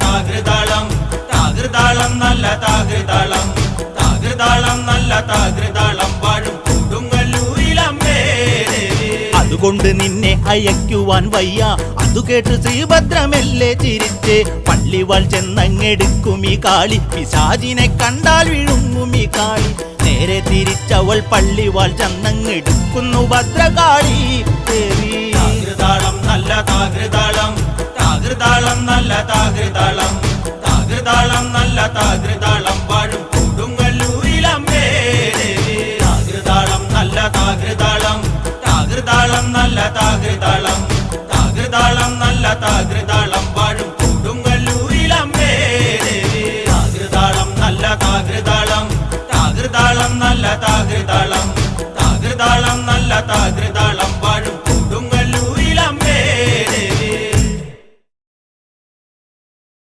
താകൃതാളം താകൃതാളം നല്ല താകൃതാളം താകൃതാളം നല്ല താകൃതാളം വാഴും കൊടുങ്ങല്ലൂരിലമ്മേ ദേവി. അതുകൊണ്ട് നിന്നെ അയക്കുവാൻ വയ്യ, അതു കേട്ട് ശ്രീഭദ്രമെല്ലെ ചിരിച്ച് പള്ളിവാൾ ചെന്നങ്ങെടുക്കും ഈ കാളി, പിശാചിനെ കണ്ടാൽ വിഴുങ്ങും ഈ കാളി. നേരെ തിരിച്ചവൾ പള്ളിവാൾ ചെന്നങ്ങെടുക്കുന്നു ഭദ്രകാളി ദേവി. താകൃതാളം നല്ല താകൃതാളം താകൃതാളം നല്ല താകൃതാളം താകൃതാളം നല്ല താകൃതാളം വാഴും കൊടുങ്ങല്ലൂരിലമ്മേ ദേവി. താകൃതാളം നല്ല താകൃതാളം താകൃതാളം നല്ല താകൃതാളം താകൃതാളം നല്ല താകൃതാളം